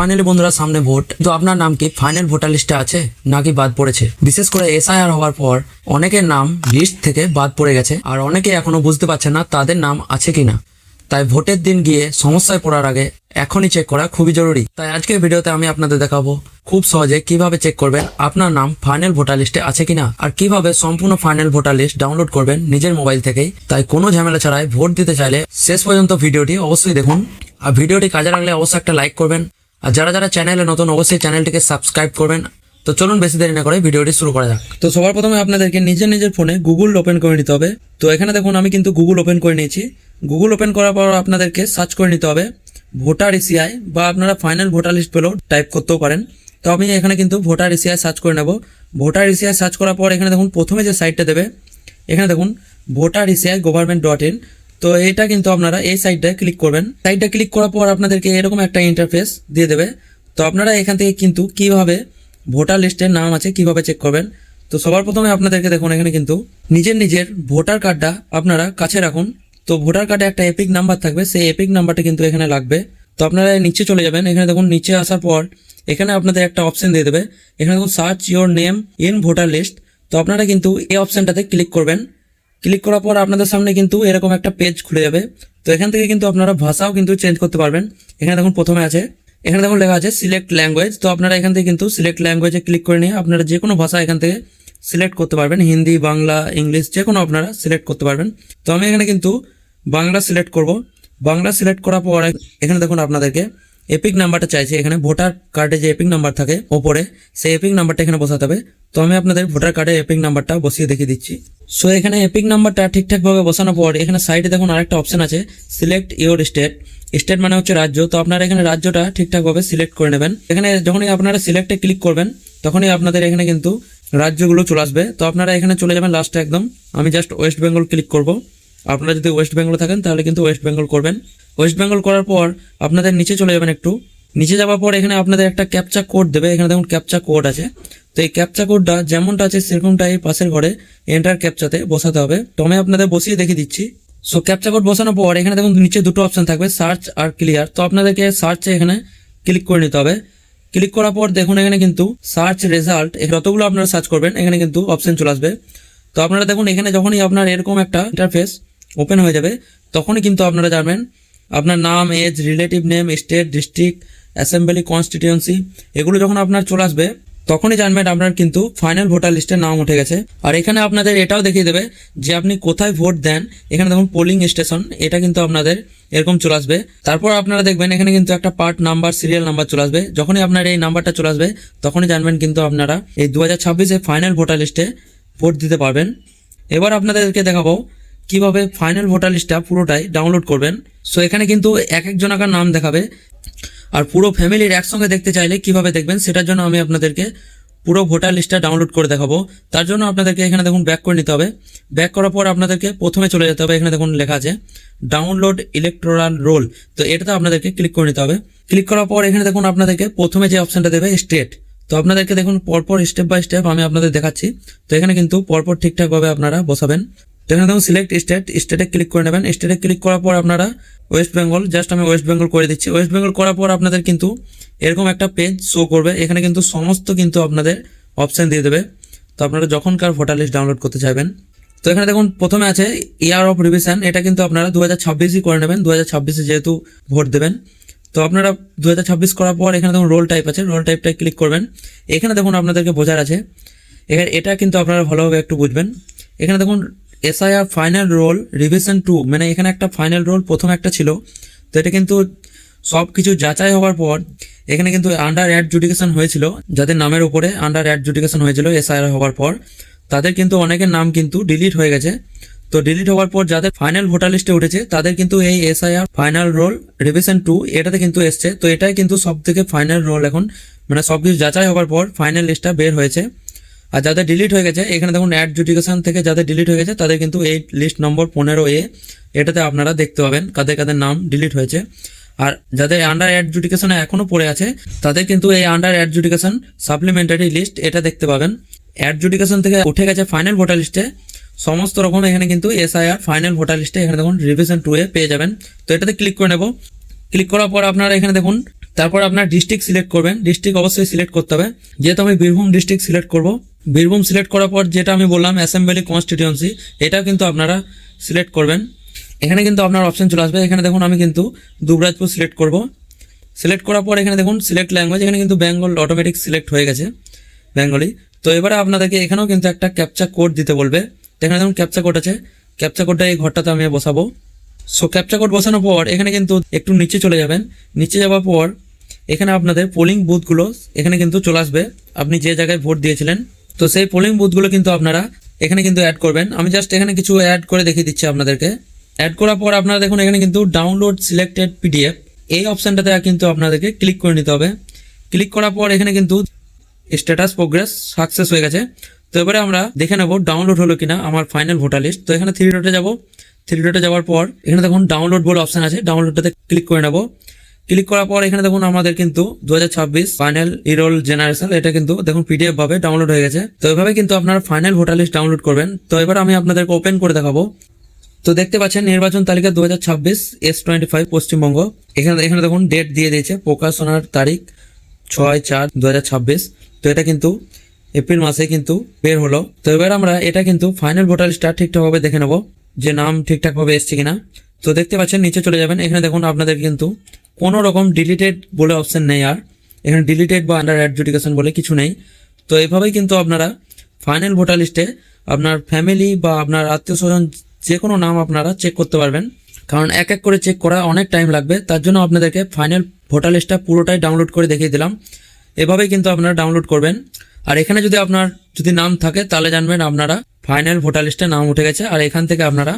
Finally বন্ধুরা সামনে vote, তো আপনার নাম কি ফাইনাল ভোটার লিস্টে আছে নাকি বাদ পড়েছে? বিশেষ করে এসআইআর হওয়ার পর অনেকের নাম লিস্ট থেকে বাদ পড়ে গেছে আর অনেকে এখনো বুঝতে পারছে না তাদের নাম আছে কিনা। তাই ভোটের দিন গিয়ে সমস্যায় পড়ার আগে এখনই চেক করা খুবই জরুরি। তাই আজকের ভিডিওতে আমি আপনাদের দেখাবো খুব সহজে কিভাবে চেক করবেন আপনার নাম ফাইনাল ভোটার লিস্টে আছে কিনা, আর কিভাবে সম্পূর্ণ ফাইনাল ভোটার লিস্ট ডাউনলোড করবেন নিজের মোবাইল থেকেই। তাই কোনো ঝামেলা ছাড়াই ভোট দিতে চাইলে শেষ পর্যন্ত ভিডিওটি অবশ্যই দেখুন, আর ভিডিওটি কাজে লাগলে অবশ্যই একটা লাইক করবেন, আর যারা যারা চ্যানেলে নতুন অবশ্যই চ্যানেলটিকে সাবস্ক্রাইব করবেন। তো চলুন বেশি দেরি না করে ভিডিওটি শুরু করা যাক। তো সবার প্রথমে আপনাদেরকে নিজের ফোনে গুগল ওপেন করে নিতে হবে। তো এখানে দেখুন আমি কিন্তু গুগল ওপেন করে নিয়েছি। গুগল ওপেন করার পর আপনাদেরকে সার্চ করে নিতে হবে ভোটার ইসিআই, বা আপনারা ফাইনাল ভোটার লিস্ট পেলেও টাইপ করতেও পারেন। তো আমি এখানে কিন্তু ভোটার ইসিআই সার্চ করে নেব। ভোটার ইসিআই সার্চ করার পর এখানে দেখুন প্রথমে যে সাইটটা দেবে, এখানে দেখুন ভোটার ইসিআই গভর্নমেন্ট.in। তো এটা কিন্তু আপনারা এই সাইটটায় ক্লিক করবেন। সাইটটা ক্লিক করার পর আপনাদেরকে এরকম একটা ইন্টারফেস দিয়ে দেবে। তো আপনারা এখান থেকে কিন্তু কিভাবে ভোটার লিস্টের নাম আছে কিভাবে চেক করবেন। তো সবার প্রথমে আপনাদেরকে দেখুন এখানে কিন্তু নিজের ভোটার কার্ডটা আপনারা কাছে রাখুন। তো ভোটার কার্ডে একটা এপিক নাম্বার থাকবে, সেই এপিক নাম্বারটা কিন্তু এখানে লাগবে। তো আপনারা নিচে চলে যাবেন। এখানে দেখুন নিচে আসার পর এখানে আপনাদের একটা অপশন দিয়ে দেবে। এখানে দেখুন search your name in voter list. তো আপনারা কিন্তু এই অপশনটাতে ক্লিক করবেন। ক্লিক করার পর আপনাদের সামনে কিন্তু এরকম একটা পেজ খুলে যাবে। তো এখান থেকে কিন্তু আপনারা ভাষাও কিন্তু চেঞ্জ করতে পারবেন। এখানে দেখুন প্রথমে আছে, এখানে দেখুন লেখা আছে সিলেক্ট ল্যাঙ্গুয়েজ। তো আপনারা এখান থেকে কিন্তু সিলেক্ট ল্যাঙ্গুয়েজে ক্লিক করে নিয়ে আপনারা যে কোনো ভাষা এখান থেকে সিলেক্ট করতে পারবেন, হিন্দি, বাংলা, ইংলিশ যে কোনো আপনারা সিলেক্ট করতে পারবেন। তো আমি এখানে কিন্তু বাংলা সিলেক্ট করব। বাংলা সিলেক্ট করার পর এখানে দেখুন আপনাদেরকে এপিক নাম্বারটা চাইছে। এখানে ভোটার কার্ডে যে এপিক নাম্বার থাকে ওপরে, সেই এপিক নাম্বারটা এখানে বসাতে হবে। তো আমি আপনাদের ভোটার কার্ডে এপিক নাম্বারটা বসিয়ে দেখিয়ে দিচ্ছি। সো এখানে এপিক নাম্বারটা ঠিকঠাকভাবে বসানোর পর এখানে সাইডে দেখুন আরেকটা অপশন আছে সিলেক্ট ইওর স্টেট। স্টেট মানে হচ্ছে রাজ্য। তো আপনারা এখানে রাজ্যটা ঠিকঠাকভাবে সিলেক্ট করে নেবেন। এখানে যখনই আপনারা সিলেক্টে ক্লিক করবেন তখনই আপনাদের এখানে কিন্তু রাজ্যগুলো চলে আসবে। তো আপনারা এখানে চলে যাবেন লাস্টে একদম। আমি জাস্ট ওয়েস্ট বেঙ্গল ক্লিক করব। আপনারা যদি ওয়েস্ট বেঙ্গল থাকেন তাহলে কিন্তু ওয়েস্ট বেঙ্গল করবেন। ওয়েস্ট বেঙ্গল করার পর আপনাদের নিচে চলে যাবেন। একটু নিচে যাওয়ার পর এখানে আপনাদের একটা ক্যাপচা কোড দেবে। এখানে দেখুন ক্যাপচা কোড আছে। তো এই ক্যাপচা কোডটা যেমনটা আছে সেরকমটাই পাশের ঘরে এন্টার ক্যাপচাতে বসাতে হবে। তো আমি আপনাদের বসিয়ে দেখিয়ে দিচ্ছি। সো ক্যাপচা কোড বসানোর পর এখানে দেখুন নিচে দুটো অপশন থাকবে সার্চ আর ক্লিয়ার। তো আপনাদেরকে সার্চে এখানে ক্লিক করে নিতে হবে। ক্লিক করার পর দেখুন এখানে কিন্তু সার্চ রেজাল্ট, যতগুলো আপনারা সার্চ করবেন এখানে কিন্তু অপশন চলে আসবে। তো আপনারা দেখুন এখানে যখনই আপনার এরকম একটা ইন্টারফেস ওপেন হয়ে যাবে তখনই কিন্তু আপনারা জানবেন আপনার নাম, age, relative name, state, district, assembly, constituency এগুলো যখন আপনার চলে আসবে তখনই জানবেন আপনার কিন্তু ফাইনাল ভোটার লিস্টে নাম উঠে গেছে। আর এখানে আপনাদের এটাও দেখিয়ে দেবে যে আপনি কোথায় ভোট দেন। এখানে দেখুন পোলিং স্টেশন, এটা কিন্তু আপনাদের এরকম চলে আসবে। তারপর আপনারা দেখবেন এখানে কিন্তু একটা পার্ট নাম্বার, সিরিয়াল নাম্বার চলে আসবে। যখনই আপনার এই নাম্বারটা চলে আসবে তখনই জানবেন কিন্তু আপনারা এই 2026 ফাইনাল ভোটার লিস্টে ভোট দিতে পারবেন। এবার আপনাদেরকে দেখাবো কিভাবে ফাইনাল ভোটার লিস্টটা পুরোটাই ডাউনলোড করবেন। সো এখানে কিন্তু এক একজনাকার নাম দেখাবে, আর পুরো ফ্যামিলির একসঙ্গে দেখতে চাইলে কিভাবে দেখবেন সেটার জন্য আমি আপনাদেরকে পুরো ভোটার লিস্টটা ডাউনলোড করে দেখাবো। তার জন্য আপনাদেরকে এখানে দেখুন ব্যাক করে নিতে হবে। ব্যাক করার পর আপনাদেরকে প্রথমে চলে যেতে হবে। এখানে দেখুন লেখা আছে ডাউনলোড ইলেকটোরাল রোল। তো এটাতে আপনাদেরকে ক্লিক করে নিতে হবে। ক্লিক করার পর এখানে দেখুন আপনাদেরকে প্রথমে যে অপশনটা দেবে স্টেট। তো আপনাদেরকে দেখুন পরপর স্টেপ বাই স্টেপ আমি আপনাদের দেখাচ্ছি। তো এখানে কিন্তু পরপর ঠিকঠাকভাবে আপনারা বসাবেন। তো এখানে দেখুন সিলেক্ট স্টেট, স্টেটে ক্লিক করে নেবেন। স্টেটে ক্লিক করার পর আপনারা ওয়েস্ট বেঙ্গল, জাস্ট আমি ওয়েস্ট বেঙ্গল করে দিচ্ছি। ওয়েস্ট বেঙ্গল করার পর আপনাদের কিন্তু এরকম একটা পেজ শো করবে। এখানে কিন্তু সমস্ত কিন্তু আপনাদের অপশন দিয়ে দেবে। তো আপনারা যখনকার ভোটার লিস্ট ডাউনলোড করতে চাইবেন। তো এখানে দেখুন প্রথমে আছে ইয়ার অফ রিভিশন। এটা কিন্তু আপনারা 2026 করে নেবেন, 2026 যেহেতু ভোট দেবেন। তো আপনারা 2026 করার পর এখানে দেখুন রোল টাইপ আছে, রোল টাইপটাই ক্লিক করবেন। এখানে দেখুন আপনাদেরকে বোঝার আছে, এখানে এটা কিন্তু আপনারা ভালোভাবে একটু বুঝবেন। এখানে দেখুন এসআইআর ফাইনাল রোল রিভিশন 2, মানে এখানে একটা ফাইনাল রোল প্রথম একটা ছিল। তো এটা কিন্তু সব কিছু যাচাই হওয়ার পর এখানে কিন্তু আন্ডার অ্যাডজুডিকেশন হয়েছিল, যাদের নামের উপরে আন্ডার অ্যাডজুডিকেশন হয়েছিল এসআইআর হওয়ার পর তাদের কিন্তু অনেকের নাম কিন্তু ডিলিট হয়ে গেছে। তো ডিলিট হওয়ার পর যাদের ফাইনাল ভোটার লিস্টে উঠেছে তাদের কিন্তু এই এসআইআর ফাইনাল রোল রিভিশন 2 এটাতে কিন্তু এসছে। তো এটাই কিন্তু সব থেকে ফাইনাল রোল এখন, মানে সবকিছু যাচাই হওয়ার পর ফাইনাল লিস্টটা বের হয়েছে। আর যাদের ডিলিট হয়ে গেছে এখানে দেখুন অ্যাডজুডিকেশন থেকে যাদের ডিলিট হয়ে গেছে তাদের কিন্তু এই লিস্ট নম্বর 15A এটাতে আপনারা দেখতে পাবেন কাদের কাদের নাম ডিলিট হয়েছে। আর যাদের আন্ডার অ্যাডজুডিকেশনে এখনো পড়ে আছে তাদের কিন্তু এই আন্ডার অ্যাডজুডিকেশন সাপ্লিমেন্টারি লিস্ট এটা দেখতে পাবেন। অ্যাডজুডিকেশন থেকে উঠে গেছে ফাইনাল ভোটার লিস্টে সমস্ত রকম এখানে কিন্তু এসআইআর ফাইনাল ভোটার লিস্টে এখানে দেখুন রিভিশন 2 পেয়ে যাবেন। তো এটাতে ক্লিক করে নেব। ক্লিক করার পর আপনারা এখানে দেখুন তারপর আপনার ডিস্ট্রিক্ট সিলেক্ট করবেন, ডিস্ট্রিক্ট অবশ্যই সিলেক্ট করতে হবে, যেহেতু আমি বীরভূম ডিস্ট্রিক্ট সিলেক্ট করব। বীরভূম সিলেক্ট করার পর যেটা আমি বললাম অ্যাসেম্বলি কনস্টিটিউয়েন্সি, এটা কিন্তু আপনারা সিলেক্ট করবেন। এখানে কিন্তু আপনার অপশন চলে আসবে, এখানে দেখুন আমি কিন্তু দুবরাজপুর সিলেক্ট করব। সিলেক্ট করার পর এখানে দেখুন সিলেক্ট ল্যাঙ্গুয়েজ, এখানে কিন্তু বেঙ্গল অটোমেটিক সিলেক্ট হয়ে গেছে, বেঙ্গলি। তো এবারে আপনাদেরকে এখানেও কিন্তু একটা ক্যাপচা কোড দিতে বলবে। তো এখানে দেখুন ক্যাপচা কোড আছে, ক্যাপচা কোডটা এই ঘরটাতে আমি বসাবো। সো ক্যাপচা কোড বসানোর পর এখানে কিন্তু একটু নিচে চলে যাবেন, নিচে যাওয়ার পর এখানে আপনাদের পোলিং বুথগুলো এখানে কিন্তু চলে আসবে, আপনি যে জায়গায় ভোট দিয়েছিলেন। তো সেই পোলিং বুথগুলো কিন্তু আপনারা এখানে কিন্তু অ্যাড করবেন। আমি জাস্ট এখানে কিছু অ্যাড করে দেখিয়ে দিচ্ছি আপনাদেরকে। অ্যাড করার পর আপনারা দেখুন এখানে কিন্তু ডাউনলোড সিলেক্টেড পিডিএফ, এই অপশানটাতে কিন্তু আপনাদেরকে ক্লিক করে নিতে হবে। ক্লিক করার পর এখানে কিন্তু স্ট্যাটাস প্রোগ্রেস সাকসেস হয়ে গেছে। তো এবারে আমরা দেখে নেব ডাউনলোড হলো কিনা আমার ফাইনাল ভোটার লিস্ট। তো এখানে থ্রি ডটে যাব, থ্রি ডটে যাওয়ার পর এখানে দেখুন ডাউনলোড বলে অপশন আছে, ডাউনলোডটাতে ক্লিক করে নেব। ক্লিক করার পর এখানে দেখুন আমাদের কিন্তু 2026 ফাইনাল ইরোল জেনারেশন, এটা কিন্তু দেখুন পিডিএফ ভাবে ডাউনলোড হয়ে গেছে। তো এভাবে কিন্তু আপনারা ফাইনাল ভোটার লিস্ট ডাউনলোড করবেন। তো এবার আমি আপনাদেরকে ওপেন করে দেখাবো। তো দেখতে পাচ্ছেন নির্বাচন তালিকা 2026 S25 পশ্চিমবঙ্গ। এখানে দেখুন ডেট দিয়ে দিয়েছে, প্রকাশনার তারিখ 6/4/2026। তো এটা কিন্তু এপ্রিল মাসে কিন্তু বের হলো। তো এবার আমরা এটা কিন্তু ফাইনাল ভোটার লিস্টটা ঠিকঠাকভাবে দেখে নেব যে নাম ঠিকঠাকভাবে এসছে কিনা। তো দেখতে পাচ্ছেন নিচে চলে যাবেন, এখানে দেখুন আপনাদের কিন্তু কোনো রকম ডিলিটেড বলে অপশন নেই, আর এখানে ডিলিটেড বা আন্ডার অ্যাডজুডিকেশন বলে কিছু নেই। তো এভাবেই কিন্তু আপনারা ফাইনাল ভোটার লিস্টে আপনার ফ্যামিলি বা আপনার আত্মীয় স্বজন যে কোনো নাম আপনারা চেক করতে পারবেন, কারণ এক এক করে চেক করা অনেক টাইম লাগবে। তার জন্য আপনাদেরকে ফাইনাল ভোটার লিস্টটা পুরোটাই ডাউনলোড করে দেখিয়ে দিলাম। এভাবেই কিন্তু আপনারা ডাউনলোড করবেন। আর এখানে যদি আপনার নাম থাকে তাহলে জানবেন আপনারা ফাইনাল ভোটার লিস্টে নাম উঠে গেছে, আর এখান থেকে আপনারা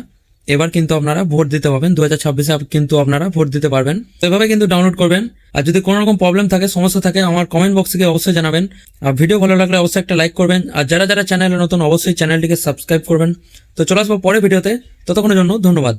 এবার কিন্তু আপনারা ভোট দিতে পারবেন। 2026-এ কিন্তু আপনারা ভোট দিতে পারবেন। তো এভাবে কিন্তু ডাউনলোড করবেন। আর যদি কোনো রকম প্রবলেম থাকে, সমস্যা থাকে, আমার কমেন্ট বক্সে গিয়ে অবশ্যই জানাবেন। আর ভিডিও ভালো লাগলে অবশ্যই একটা লাইক করবেন। আর যারা যারা চ্যানেলে নতুন অবশ্যই চ্যানেলটিকে সাবস্ক্রাইব করবেন। তো চলে আসবো পরের ভিডিওতে, ততক্ষণের জন্য ধন্যবাদ।